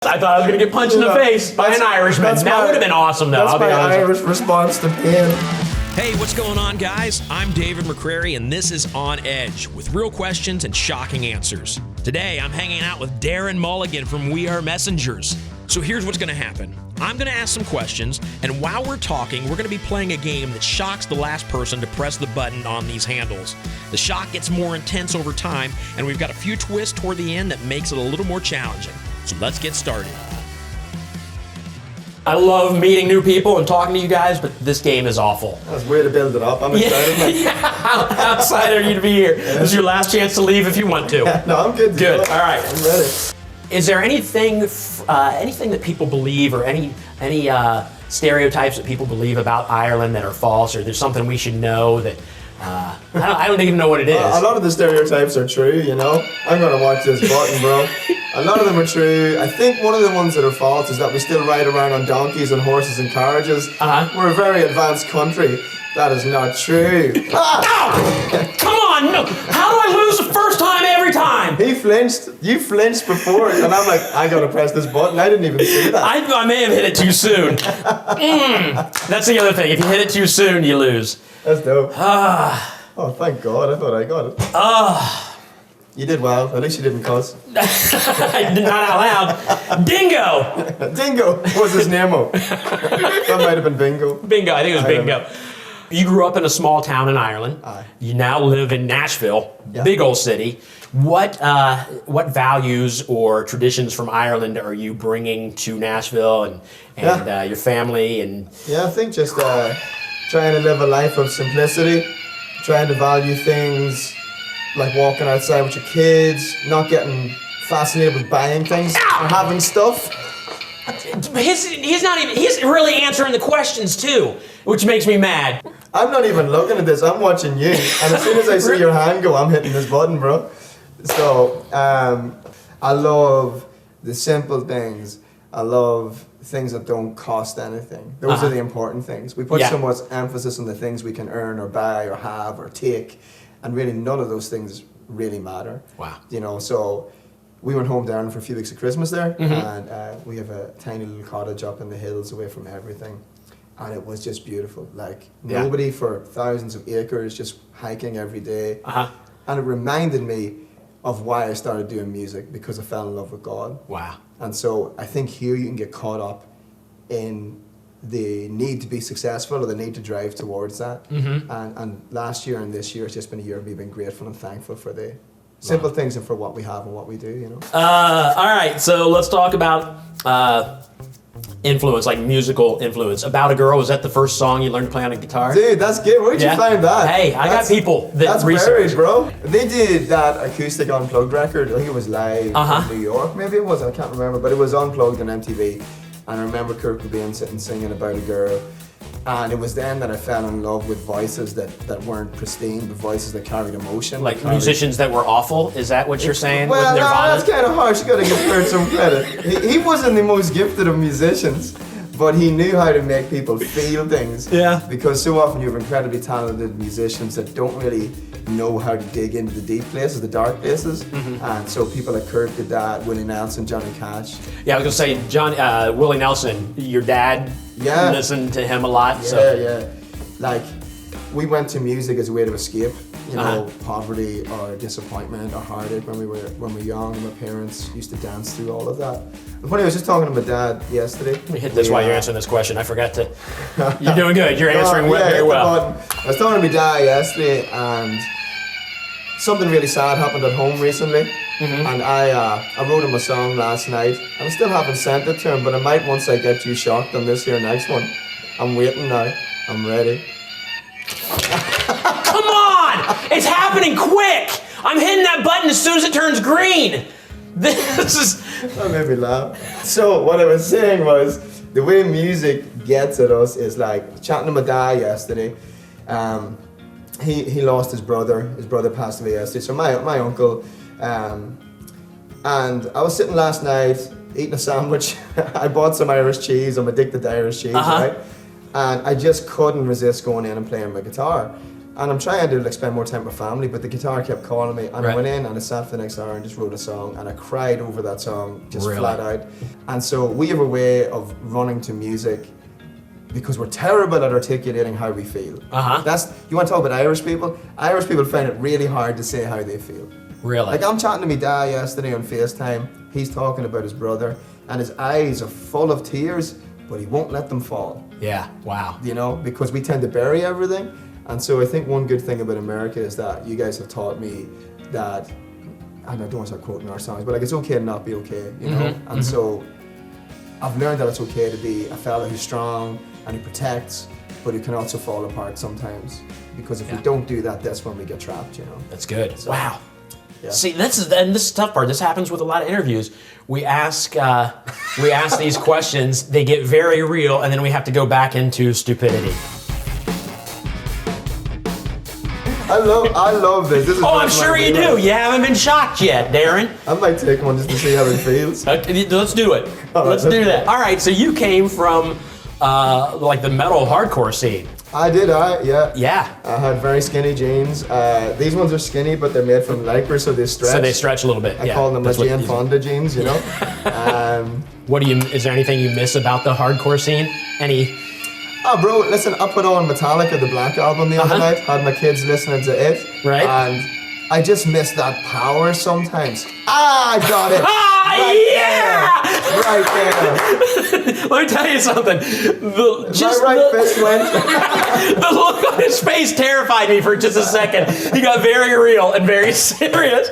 I thought I was going to get punched in the face by an Irishman. That would have been awesome, though. That's my Irish response to pain. Hey, what's going on, guys? I'm David McCreary, and this is On Edge, with real questions and shocking answers. Today, I'm hanging out with Darren Mulligan from We Are Messengers. So here's what's going to happen. I'm going to ask some questions, and while we're talking, we're going to be playing a game that shocks the last person to press the button on these handles. The shock gets more intense over time, and we've got a few twists toward the end that makes it a little more challenging. So let's get started. I love meeting new people and talking to you guys, but this game is awful. That's way to build it up. I'm excited. Yeah, how excited are you to be here? This is your last chance to leave if you want to. No, I'm good. Good. All right. I'm ready. Is there anything that people believe, or any stereotypes that people believe about Ireland that are false, or there's something we should know that I don't even know what it is? A lot of the stereotypes are true, you know. I'm going to watch this button, bro. A lot of them are true. I think one of the ones that are false is that we still ride around on donkeys and horses and carriages. We're a very advanced country. That is not true. Ow! Come on! No. How do I lose the first time every time? He flinched. You flinched before, and I'm like, I gotta press this button. I didn't even see that. I may have hit it too soon. That's the other thing. If you hit it too soon, you lose. That's dope. Oh, thank God. I thought I got it. You did well. At least you didn't cuss. Not out loud. Dingo! Dingo was his name. That might have been Bingo. Bingo. I think it was Bingo. You grew up in a small town in Ireland. Aye. You now live in Nashville, big old city. What values or traditions from Ireland are you bringing to Nashville and your family? And I think just trying to live a life of simplicity, trying to value things like walking outside with your kids, not getting fascinated with buying things or having stuff. He's really answering the questions too, which makes me mad. I'm not even looking at this, I'm watching you. And as soon as I see your hand go, I'm hitting this button, bro. So, I love the simple things. I love things that don't cost anything. Those are the important things. We put so much emphasis on the things we can earn or buy or have or take, and really none of those things really matter. Wow. You know, so we went home down for a few weeks of Christmas there, and we have a tiny little cottage up in the hills away from everything. And it was just beautiful. Like, nobody for thousands of acres, just hiking every day. And it reminded me of why I started doing music, because I fell in love with God. Wow. And so I think here you can get caught up in the need to be successful or the need to drive towards that. And last year and this year has just been a year of me being grateful and thankful for the simple things and for what we have and what we do, you know. All right, so let's talk about influence, like musical influence. About a Girl, was that the first song you learned to play on a guitar? Dude, that's good. Where'd you find that? Hey, I got people that that's research. Buried, bro. They did that acoustic unplugged record. I think it was live in New York. Maybe it was. I can't remember. But it was unplugged on MTV. And I remember Kurt Cobain sitting singing About a Girl. And it was then that I fell in love with voices that weren't pristine, but voices that carried emotion. Like musicians that were awful? Is that what you're saying? Well, with Nirvana? that's kind of harsh. You gotta give Kurt some credit. He wasn't the most gifted of musicians, but he knew how to make people feel things. Yeah. Because so often you have incredibly talented musicians that don't really know how to dig into the deep places, the dark places. And so people like Kurt did that, Willie Nelson, Johnny Cash. Yeah, I was gonna say, Willie Nelson, your dad listened to him a lot. Yeah. Like, we went to music as a way to escape, you know, poverty or disappointment or heartache when we were young. And my parents used to dance through all of that. And funny, I was just talking to my dad yesterday. Let me hit this while you're answering this question. I forgot to. You're doing good. You're answering very well. I was talking to my dad yesterday, and something really sad happened at home recently. And I wrote him a song last night, and I still haven't sent it to him, but I might once I get you shocked on this here next one. I'm waiting now. I'm ready. Come on! It's happening quick! I'm hitting that button as soon as it turns green. This is... That made me laugh. So what I was saying was, the way music gets at us is like, chatting to my dad yesterday, he lost his brother. His brother passed away yesterday. So my uncle, and I was sitting last night eating a sandwich. I bought some Irish cheese. I'm addicted to Irish cheese, right? And I just couldn't resist going in and playing my guitar. And I'm trying to like spend more time with family, but the guitar kept calling me, and I Right. went in and I sat for the next hour and just wrote a song, and I cried over that song, just Really? flat out. And so we have a way of running to music because we're terrible at articulating how we feel. You want to talk about Irish people? Irish people find it really hard to say how they feel. Really? Like I'm chatting to my dad yesterday on FaceTime, he's talking about his brother, and his eyes are full of tears, but he won't let them fall. Yeah, wow. You know, because we tend to bury everything. And so I think one good thing about America is that you guys have taught me that, and I don't want to start quoting our songs, but like it's okay to not be okay, you know? And so I've learned that it's okay to be a fella who's strong and who protects, but who can also fall apart sometimes. Because if we don't do that, that's when we get trapped, you know? That's good. So, wow. yeah. See, this is the tough part. This happens with a lot of interviews. We ask these questions, they get very real, and then we have to go back into stupidity. I love this. This is Oh, one I'm of my sure you favorites. do. You haven't been shocked yet, Darren. I might take one just to see how it feels. Let's do it. All right, Let's do that. All right, so you came from like the metal hardcore scene. Yeah. Yeah. I had very skinny jeans. These ones are skinny, but they're made from lycra, so they stretch. So they stretch a little bit. I call them my That's what Jane these- Fonda jeans, you know? What is there anything you miss about the hardcore scene? Any? Oh, bro, listen, I put on Metallica, the Black Album the other night, had my kids listening to it. Right. And I just miss that power sometimes. I got it! Ah, Right there! Let me tell you something. My right fist went. The look on his face terrified me for just a second. He got very real and very serious.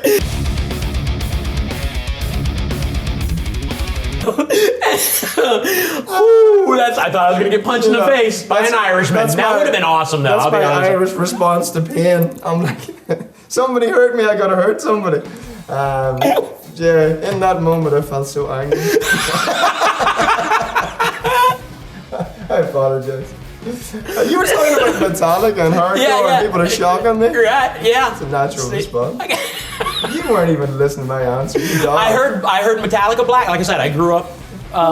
Ooh, I thought I was gonna get punched in the face by an Irishman. That would have been awesome, though. That's I'll be my honest. Irish response to pain. I'm like, somebody hurt me, I gotta hurt somebody. Yeah, in that moment I felt so angry. I apologize. You were talking about Metallica and hardcore and people are shocking me. Right? Yeah. It's a natural response. You weren't even listening to my answer. You dog. I heard Metallica Black. Like I said, I grew up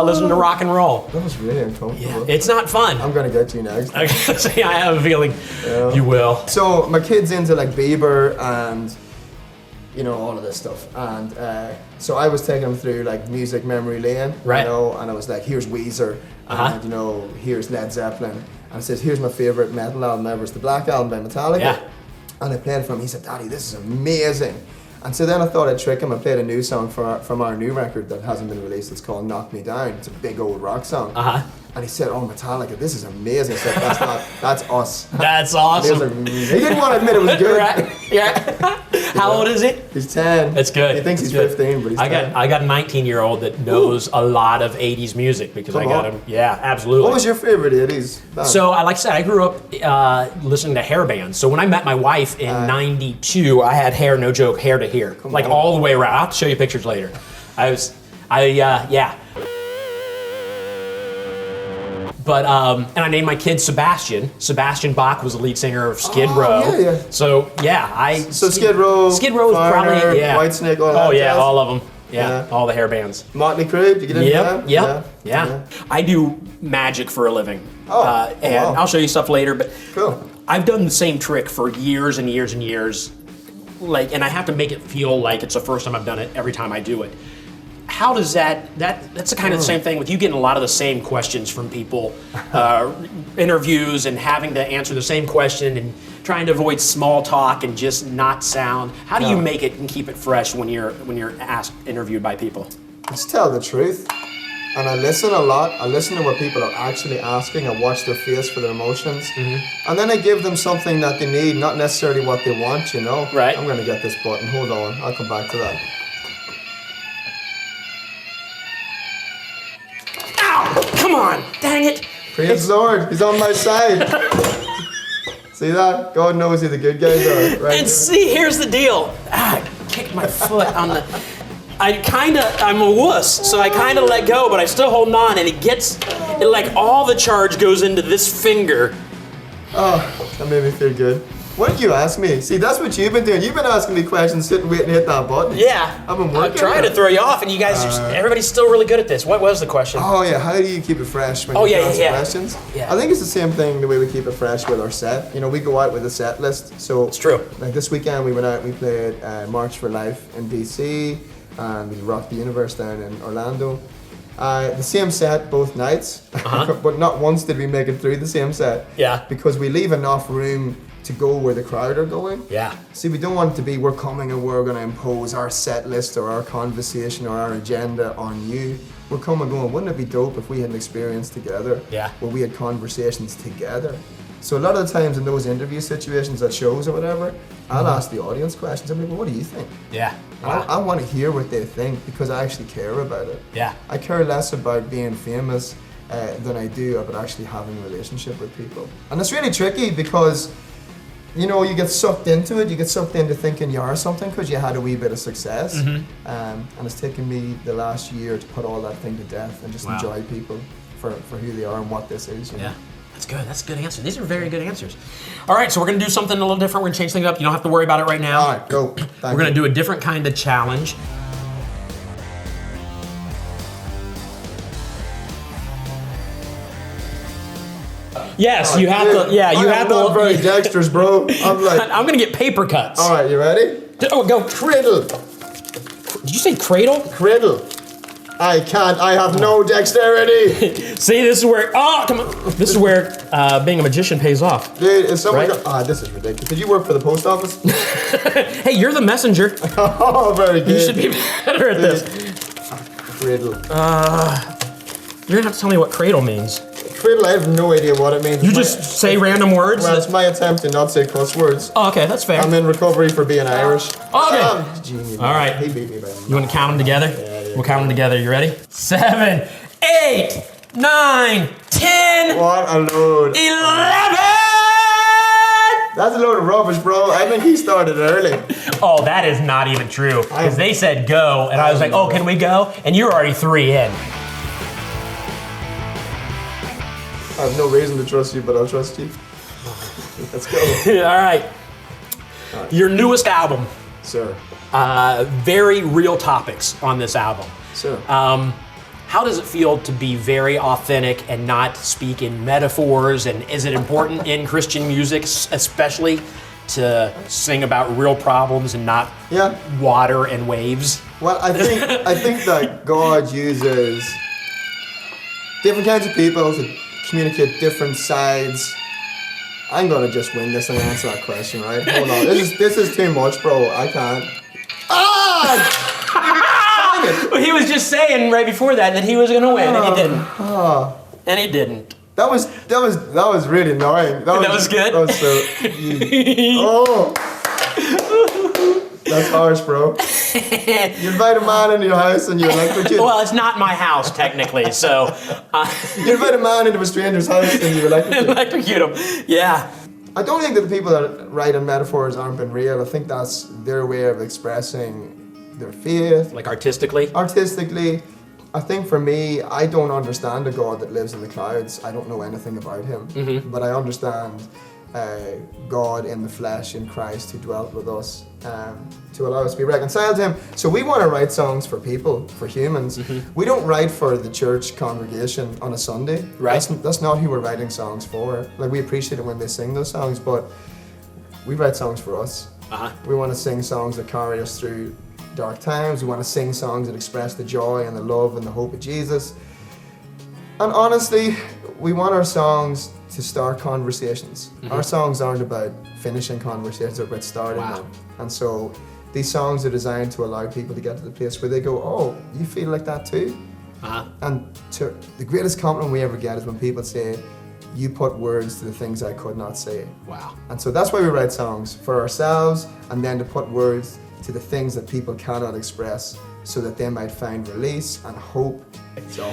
listening to rock and roll. That was really uncomfortable. It's not fun. I'm gonna get you next. See, I have a feeling you will. So my kid's into like Bieber and you know all of this stuff, and so I was taking him through like music memory lane, Right. You know, and I was like, here's Weezer, and you know, here's Led Zeppelin, and I says, here's my favorite metal album ever, it's the Black Album by Metallica, and I played it for him. He said, Daddy, this is amazing. And so then I thought I'd trick him. I played a new song from our new record that hasn't been released. It's called Knock Me Down. It's a big old rock song. And he said, oh, Metallica, this is amazing. I said, that's us. That's awesome. He didn't want to admit it was good. Right? Yeah. How old is he? He's 10. That's good. He thinks That's he's good. 15, but he's 10. I got a 19-year-old that knows a lot of 80s music because Come I got on. him. Yeah, absolutely. What was your favorite 80s band? So, like I said, I grew up listening to hair bands. So when I met my wife in '92, I had hair, no joke, hair to here, like on. all the way around. I'll have to show you pictures later. Yeah. But and I named my kid Sebastian. Sebastian Bach was the lead singer of Skid Row. yeah. So yeah, So Skid Row, Skid Row is Foreigner, probably Whitesnake, all that Oh yeah, jazz? all of them. Yeah, Yeah. all the hair bands. Motley Crue, did you get into that? Yeah. I do magic for a living. Oh, and wow. I'll show you stuff later, but Cool. I've done the same trick for years and years and years. Like, and I have to make it feel like it's the first time I've done it every time I do it. How does that's the kind of the same thing with you getting a lot of the same questions from people, interviews and having to answer the same question and trying to avoid small talk and just not sound. How do you make it and keep it fresh when you're interviewed by people? Just tell the truth. And I listen a lot. I listen to what people are actually asking. I watch their face for their emotions. And then I give them something that they need, not necessarily what they want, you know? Right. I'm going to get this button. Hold on. I'll come back to that. Ow! Come on! Dang it! Praise the Lord. He's on my side. See that? God knows who the good guys are. Right? And see, here's the deal. I kicked my foot on the... I'm a wuss, so I kind of let go, but I'm still holding on, and like all the charge goes into this finger. Oh, that made me feel good. Why don't you ask me? See, that's what you've been doing. You've been asking me questions, sitting, waiting to hit that button. Yeah. I've been working. I'm trying to throw you off, and you guys, everybody's still really good at this. What was the question? Oh yeah, how do you keep it fresh when you ask questions? Yeah. I think it's the same thing the way we keep it fresh with our set. You know, we go out with a set list. So It's true. Like this weekend, we went out. We played March for Life in DC, and we rocked the universe down in Orlando. The same set both nights, but not once did we make it through the same set. Yeah. Because we leave enough room to go where the crowd are going. Yeah. See, we don't want it to be we're coming and we're going to impose our set list or our conversation or our agenda on you. We're coming going, wouldn't it be dope if we had an experience together? Yeah. Where we had conversations together. So a lot of the times in those interview situations at shows or whatever, I'll ask the audience questions. I'm like, well, what do you think? Yeah. I want to hear what they think because I actually care about it. Yeah. I care less about being famous than I do about actually having a relationship with people. And it's really tricky because, you know, you get sucked into it. You get sucked into thinking you are something because you had a wee bit of success. And it's taken me the last year to put all that thing to death and just enjoy people for who they are and what this is. You know? Yeah. That's good. That's a good answer. These are very good answers. All right, so we're going to do something a little different. We're going to change things up. You don't have to worry about it right now. All right, go. We're going to do a different kind of challenge. Yes, you have to. Yeah, you have to. I'm not very dexterous, bro. I'm like. I'm going to get paper cuts. All right, you ready? Oh, go. Cradle. Did you say cradle? Cradle. I can't. I have no dexterity. See, this is where. Oh, come on. This is where being a magician pays off. Dude, if someone. Right? This is ridiculous. Did you work for the post office? Hey, you're the messenger. Oh, very good. You should be better at this. Cradle. You're gonna have to tell me what cradle means. Cradle, I have no idea what it means. You just say random words? Well, it's my attempt to not say cuss words. Oh, okay, that's fair. I'm in recovery for being Irish. Okay. Genius. All right. He beat me by You want to count them together? Yeah. We'll count them together. You ready? 7, 8, 9, 10, What a load. 11! That's a load of rubbish, bro. I think he started early. Oh, that is not even true. Because they said go, and I was like, oh, can we go? And you're already 3 in. I have no reason to trust you, but I'll trust you. Let's go. All right. Your newest album. Sir. Very real topics on this album. Sir. How does it feel to be very authentic and not speak in metaphors? And is it important in Christian music, especially, to sing about real problems and not water and waves? Well, I think that God uses different kinds of people to communicate different sides. I'm gonna just win this and answer that question, right? Hold on. This is too much, bro. I can't. He was just saying right before that he was gonna win, and he didn't. And he didn't. That was really annoying. That was good? That was so. Oh. That's harsh, bro. You invite a man into your house and you electrocute him. Well, it's not my house, technically, so... You invite a man into a stranger's house and you electrocute him. Yeah. I don't think that the people that write on metaphors aren't been real. I think that's their way of expressing their faith. Like artistically? Artistically. I think for me, I don't understand a God that lives in the clouds. I don't know anything about him. But I understand God in the flesh, in Christ, who dwelt with us to allow us to be reconciled to him. So we want to write songs for people, for humans. We don't write for the church congregation on a Sunday. Right. That's not who we're writing songs for. Like, we appreciate it when they sing those songs, but we write songs for us. We want to sing songs that carry us through dark times. We want to sing songs that express the joy and the love and the hope of Jesus. And honestly, we want our songs to start conversations. Our songs aren't about finishing conversations, they're about starting them. And so these songs are designed to allow people to get to the place where they go, oh, you feel like that too? And the greatest compliment we ever get is when people say, you put words to the things I could not say. Wow. And so that's why we write songs, for ourselves, and then to put words to the things that people cannot express so that they might find release and hope. So